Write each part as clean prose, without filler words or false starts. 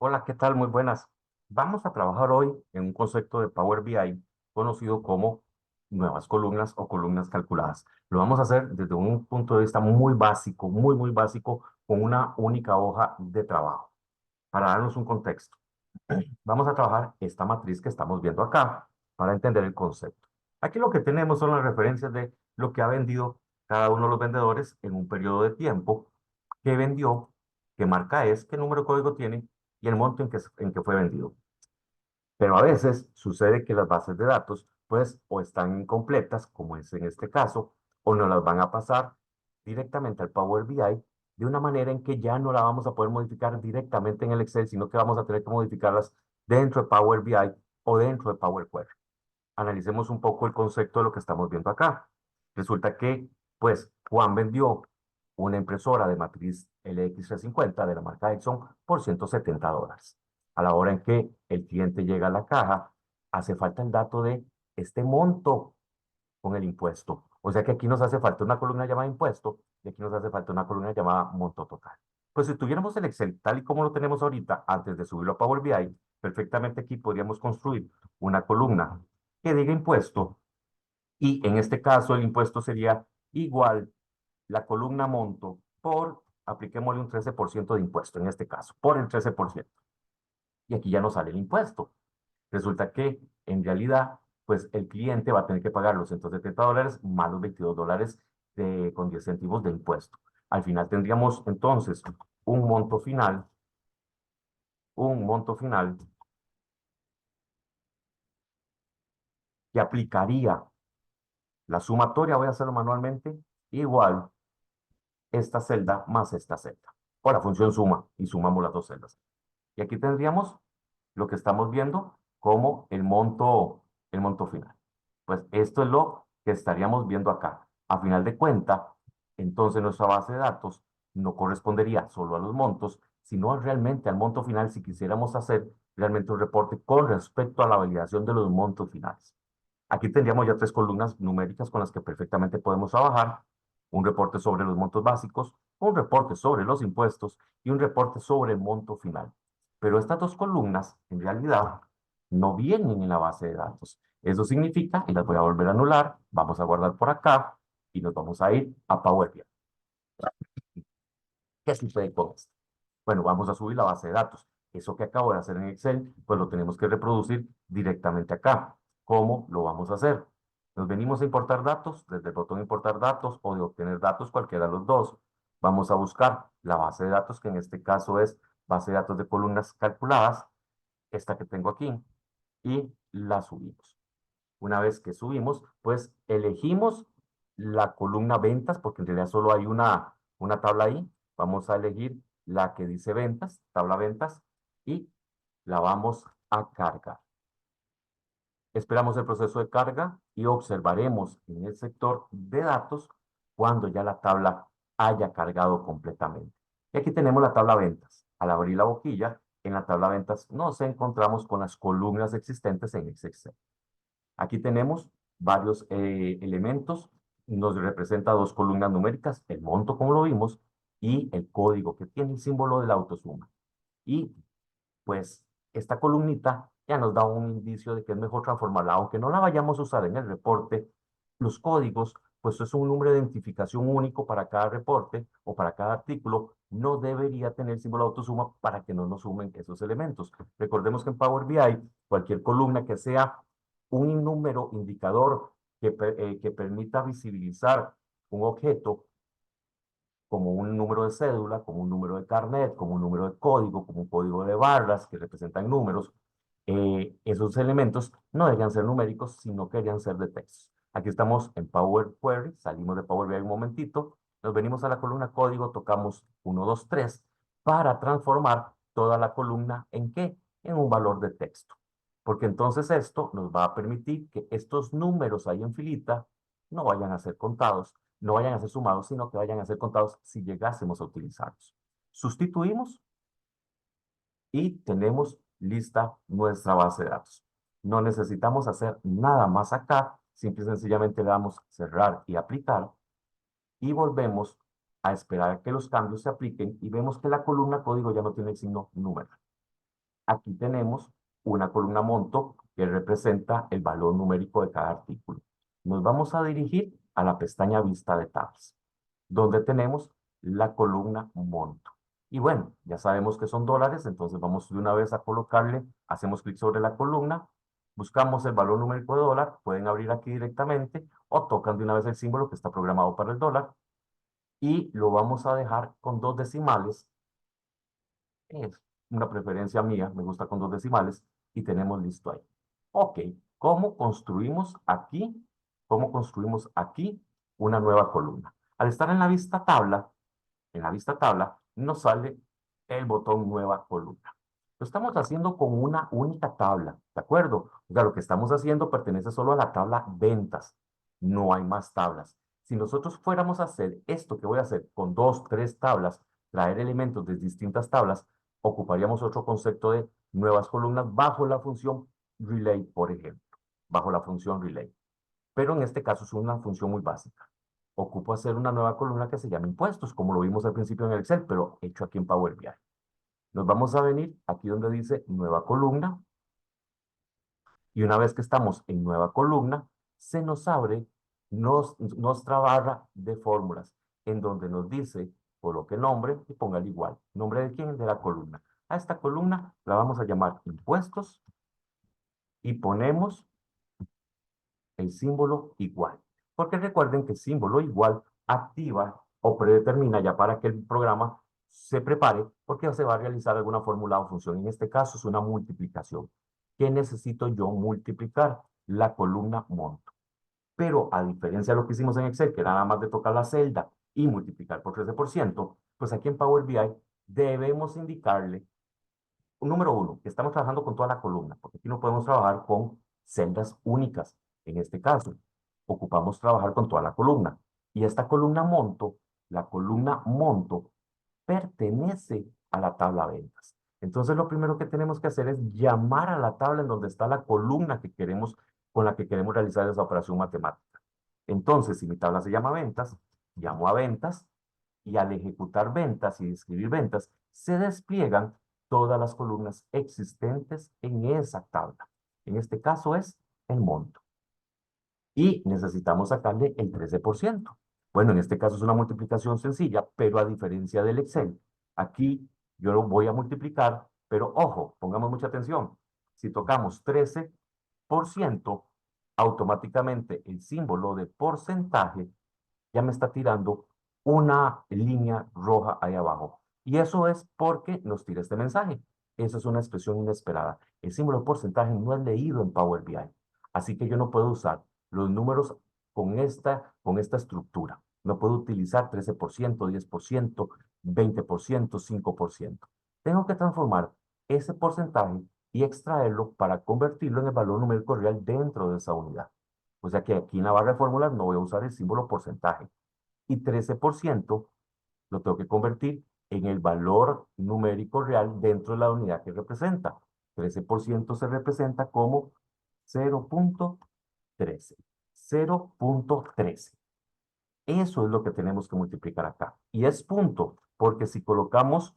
Hola, ¿qué tal? Muy buenas. Vamos a trabajar hoy en un concepto de Power BI conocido como nuevas columnas o columnas calculadas. Lo vamos a hacer desde un punto de vista muy básico, muy básico, con una única hoja de trabajo. Para darnos un contexto, vamos a trabajar esta matriz que estamos viendo acá para entender el concepto. Aquí lo que tenemos son las referencias de lo que ha vendido cada uno de los vendedores en un periodo de tiempo, qué vendió, qué marca es, qué número de código tiene y el monto en que fue vendido. Pero a veces sucede que las bases de datos, pues, o están incompletas, como es en este caso, o nos las van a pasar directamente al Power BI de una manera en que ya no la vamos a poder modificar directamente en el Excel, sino que vamos a tener que modificarlas dentro de Power BI o dentro de Power Query. Analicemos un poco el concepto de lo que estamos viendo acá. Resulta que, pues, Juan vendió una impresora de matriz LX350 de la marca Epson por $170. A la hora en que el cliente llega a la caja, hace falta el dato de este monto con el impuesto. O sea que aquí nos hace falta una columna llamada impuesto y aquí nos hace falta una columna llamada monto total. Pues si tuviéramos el Excel tal y como lo tenemos ahorita, antes de subirlo a Power BI, perfectamente aquí podríamos construir una columna que diga impuesto y en este caso el impuesto sería igual la columna monto por, apliquémosle un 13% de impuesto en este caso, por el 13%. Y aquí ya no sale el impuesto. Resulta que en realidad, pues el cliente va a tener que pagar los $170 más los $22 con 10 céntimos de impuesto. Al final tendríamos entonces un monto final, un monto final que aplicaría la sumatoria, voy a hacerlo manualmente, igual esta celda más esta celda. O la función suma y sumamos las dos celdas. Y aquí tendríamos lo que estamos viendo como el monto final. Pues esto es lo que estaríamos viendo acá. A final de cuenta, entonces nuestra base de datos no correspondería solo a los montos, sino realmente al monto final si quisiéramos hacer realmente un reporte con respecto a la validación de los montos finales. Aquí tendríamos ya tres columnas numéricas con las que perfectamente podemos trabajar. Un reporte sobre los montos básicos, un reporte sobre los impuestos y un reporte sobre el monto final. Pero estas dos columnas, en realidad, no vienen en la base de datos. Eso significa, y las voy a volver a anular, vamos a guardar por acá y nos vamos a ir a Power BI. ¿Qué sucede con esto? Bueno, vamos a subir la base de datos. Eso que acabo de hacer en Excel, pues lo tenemos que reproducir directamente acá. ¿Cómo lo vamos a hacer? Nos venimos a importar datos, desde el botón importar datos o de obtener datos, cualquiera de los dos. Vamos a buscar la base de datos, que en este caso es base de datos de columnas calculadas, esta que tengo aquí, y la subimos. Una vez que subimos, pues elegimos la columna ventas, porque en realidad solo hay una tabla ahí. Vamos a elegir la que dice ventas, tabla ventas, y la vamos a cargar. Esperamos el proceso de carga y observaremos en el sector de datos cuando ya la tabla haya cargado completamente. Y aquí tenemos la tabla ventas. Al abrir la boquilla, en la tabla ventas nos encontramos con las columnas existentes en Excel. Aquí tenemos varios elementos. Nos representa dos columnas numéricas, el monto como lo vimos y el código que tiene el símbolo de la autosuma. Y pues esta columnita ya nos da un indicio de que es mejor transformarla, aunque no la vayamos a usar en el reporte, los códigos, pues es un número de identificación único para cada reporte o para cada artículo, no debería tener símbolo de autosuma para que no nos sumen esos elementos. Recordemos que en Power BI, cualquier columna que sea un número indicador que permita visibilizar un objeto, como un número de cédula, como un número de carnet, como un número de código, como un código de barras que representan números, esos elementos no deberían ser numéricos, sino que deberían ser de texto. Aquí estamos en Power Query, salimos de Power BI un momentito, nos venimos a la columna código, tocamos 1, 2, 3, para transformar toda la columna ¿en qué? En un valor de texto. Porque entonces esto nos va a permitir que estos números ahí en filita no vayan a ser contados, no vayan a ser sumados, sino que vayan a ser contados si llegásemos a utilizarlos. Sustituimos y tenemos lista nuestra base de datos. No necesitamos hacer nada más acá, simple y sencillamente le damos cerrar y aplicar y volvemos a esperar a que los cambios se apliquen y vemos que la columna código ya no tiene el signo número. Aquí tenemos una columna monto que representa el valor numérico de cada artículo. Nos vamos a dirigir a la pestaña Vista de tablas, donde tenemos la columna monto. Y bueno, ya sabemos que son dólares, entonces vamos de una vez a colocarle, hacemos clic sobre la columna, buscamos el valor numérico de dólar, pueden abrir aquí directamente o tocan de una vez el símbolo que está programado para el dólar y lo vamos a dejar con 2 decimales. Es una preferencia mía, me gusta con 2 decimales y tenemos listo ahí. Ok, ¿cómo construimos aquí? ¿Cómo construimos aquí una nueva columna? Al estar en la vista tabla, nos sale el botón nueva columna. Lo estamos haciendo con una única tabla, ¿de acuerdo? O sea, lo que estamos haciendo pertenece solo a la tabla ventas. No hay más tablas. Si nosotros fuéramos a hacer esto que voy a hacer con 2, 3 tablas, traer elementos de distintas tablas, ocuparíamos otro concepto de nuevas columnas bajo la función relay, por ejemplo, bajo la función relay. Pero en este caso es una función muy básica. Ocupo hacer una nueva columna que se llama impuestos, como lo vimos al principio en el Excel, pero hecho aquí en Power BI. Nos vamos a venir aquí donde dice nueva columna, y una vez que estamos en nueva columna, se nos abre nuestra barra de fórmulas, en donde nos dice, coloque nombre y póngale igual. ¿Nombre de quién? De la columna. A esta columna la vamos a llamar impuestos y ponemos el símbolo igual. Porque recuerden que el símbolo igual activa o predetermina ya para que el programa se prepare porque se va a realizar alguna fórmula o función. En este caso es una multiplicación. ¿Qué necesito yo multiplicar? La columna monto. Pero a diferencia de lo que hicimos en Excel, que era nada más de tocar la celda y multiplicar por 13%, pues aquí en Power BI debemos indicarle, número uno, que estamos trabajando con toda la columna, porque aquí no podemos trabajar con celdas únicas. En este caso, ocupamos trabajar con toda la columna. Y esta columna monto, la columna monto, pertenece a la tabla ventas. Entonces, lo primero que tenemos que hacer es llamar a la tabla en donde está la columna que queremos, con la que queremos realizar esa operación matemática. Entonces, si mi tabla se llama ventas, llamo a ventas y al ejecutar ventas y escribir ventas, se despliegan todas las columnas existentes en esa tabla. En este caso es el monto. Y necesitamos sacarle el 13%. Bueno, en este caso es una multiplicación sencilla, pero a diferencia del Excel, aquí yo lo voy a multiplicar, pero ojo, pongamos mucha atención. Si tocamos 13%, automáticamente el símbolo de porcentaje ya me está tirando una línea roja ahí abajo. Y eso es porque nos tira este mensaje. Eso es una expresión inesperada. El símbolo de porcentaje no es leído en Power BI. Así que yo no puedo usar los números con esta estructura. No puedo utilizar 13%, 10%, 20%, 5%. Tengo que transformar ese porcentaje y extraerlo para convertirlo en el valor numérico real dentro de esa unidad. O sea que aquí en la barra de fórmulas no voy a usar el símbolo porcentaje. Y 13% lo tengo que convertir en el valor numérico real dentro de la unidad que representa. 13% se representa como 0.13. 0.13. Eso es lo que tenemos que multiplicar acá. Y es punto, porque si colocamos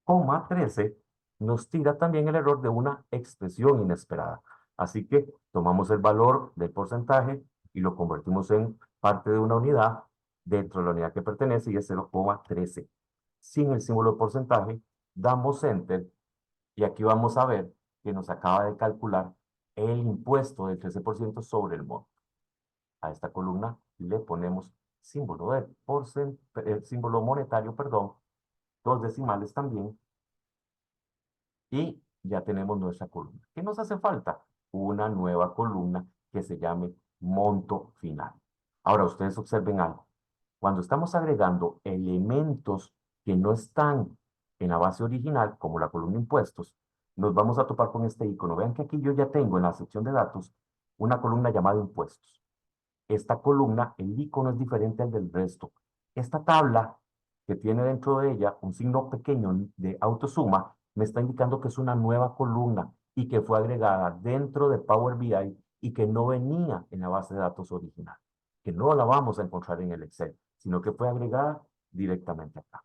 coma 13, nos tira también el error de una expresión inesperada. Así que tomamos el valor del porcentaje y lo convertimos en parte de una unidad dentro de la unidad que pertenece y es 0,13. Sin el símbolo de porcentaje, damos Enter y aquí vamos a ver que nos acaba de calcular el impuesto del 13% sobre el monto. A esta columna le ponemos símbolo de símbolo monetario, perdón, 2 decimales también, y ya tenemos nuestra columna. ¿Qué nos hace falta? Una nueva columna que se llame monto final. Ahora, ustedes observen algo. Cuando estamos agregando elementos que no están en la base original, como la columna impuestos, nos vamos a topar con este icono. Vean que aquí yo ya tengo en la sección de datos una columna llamada impuestos. Esta columna, el icono es diferente al del resto. Esta tabla que tiene dentro de ella un signo pequeño de autosuma, me está indicando que es una nueva columna y que fue agregada dentro de Power BI y que no venía en la base de datos original, que no la vamos a encontrar en el Excel, sino que fue agregada directamente acá.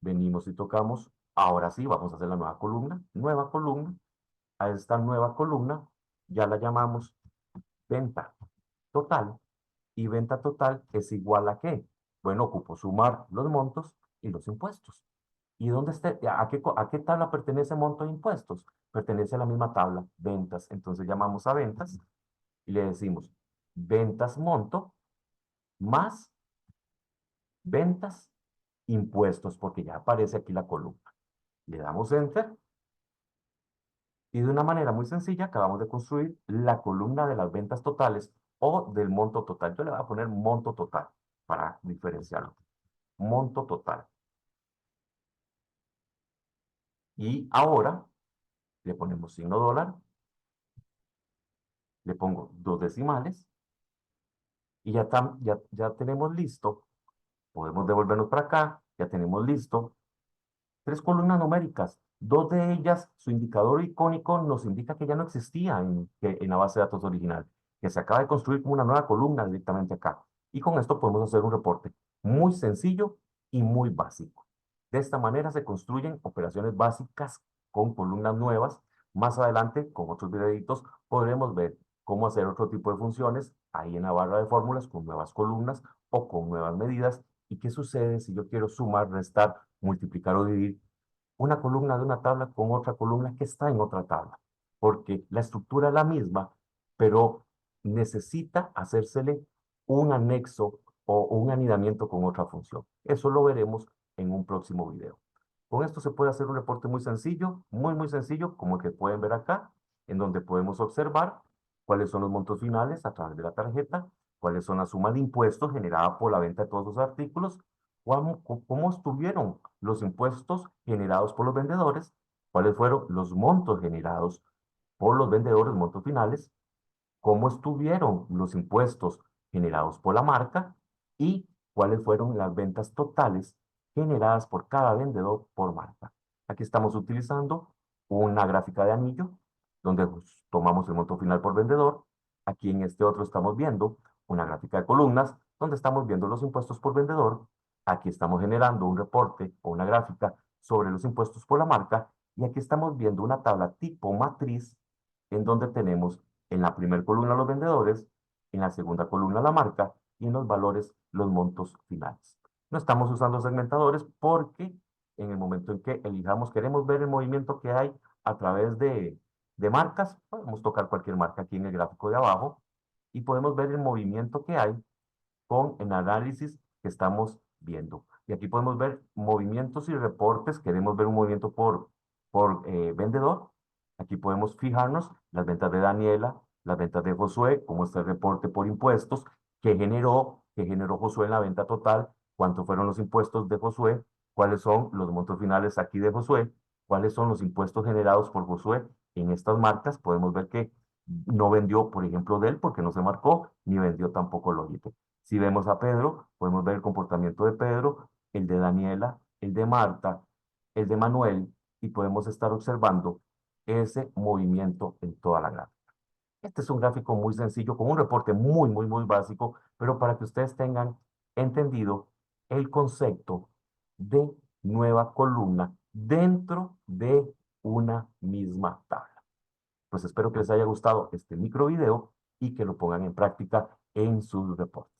venimos y tocamos, ahora sí, vamos a hacer la nueva columna, a esta nueva columna ya la llamamos venta total, y venta total es igual a ¿qué? Bueno, ocupo sumar los montos y los impuestos. ¿Y dónde está? A qué tabla pertenece monto e impuestos? Pertenece a la misma tabla, ventas. Entonces llamamos a ventas y le decimos ventas monto más ventas impuestos, porque ya aparece aquí la columna. Le damos enter y de una manera muy sencilla acabamos de construir la columna de las ventas totales o del monto total. Yo le voy a poner monto total para diferenciarlo. Monto total. Y ahora le ponemos signo dólar, le pongo dos decimales y ya tenemos listo. Podemos devolvernos para acá, ya tenemos listo tres columnas numéricas. Dos de ellas, su indicador icónico nos indica que ya no existía en la base de datos original, que se acaba de construir como una nueva columna directamente acá. Y con esto podemos hacer un reporte muy sencillo y muy básico. De esta manera se construyen operaciones básicas con columnas nuevas. Más adelante, con otros videitos, podremos ver cómo hacer otro tipo de funciones ahí en la barra de fórmulas con nuevas columnas o con nuevas medidas. ¿Y qué sucede si yo quiero sumar, restar, multiplicar o dividir una columna de una tabla con otra columna que está en otra tabla? Porque la estructura es la misma, pero necesita hacérsele un anexo o un anidamiento con otra función. Eso lo veremos en un próximo video. Con esto se puede hacer un reporte muy sencillo, muy sencillo, como el que pueden ver acá, en donde podemos observar cuáles son los montos finales a través de la tarjeta, cuáles son las sumas de impuestos generadas por la venta de todos los artículos, cómo estuvieron los impuestos generados por los vendedores, cuáles fueron los montos generados por los vendedores, montos finales, cómo estuvieron los impuestos generados por la marca y cuáles fueron las ventas totales generadas por cada vendedor por marca. Aquí estamos utilizando una gráfica de anillo, donde pues, tomamos el monto final por vendedor. Aquí en este otro estamos viendo una gráfica de columnas, donde estamos viendo los impuestos por vendedor. Aquí estamos generando un reporte o una gráfica sobre los impuestos por la marca. Y aquí estamos viendo una tabla tipo matriz, en donde tenemos en la primera columna los vendedores, en la segunda columna la marca y en los valores los montos finales. No estamos usando segmentadores porque en el momento en que elijamos, queremos ver el movimiento que hay a través de marcas, podemos tocar cualquier marca aquí en el gráfico de abajo y podemos ver el movimiento que hay con el análisis que estamos viendo. Y aquí podemos ver movimientos y reportes. Queremos ver un movimiento por vendedor. Aquí podemos fijarnos las ventas de Daniela, las ventas de Josué, cómo está el reporte por impuestos, qué generó Josué en la venta total, cuántos fueron los impuestos de Josué, cuáles son los montos finales aquí de Josué, cuáles son los impuestos generados por Josué en estas marcas. Podemos ver que no vendió, por ejemplo, Dell porque no se marcó, ni vendió tampoco Logitech. Si vemos a Pedro, podemos ver el comportamiento de Pedro, el de Daniela, el de Marta, el de Manuel, y podemos estar observando ese movimiento en toda la gráfica. Este es un gráfico muy sencillo, con un reporte muy básico, pero para que ustedes tengan entendido el concepto de nueva columna dentro de una misma tabla. Pues espero que les haya gustado este micro video y que lo pongan en práctica en sus reportes.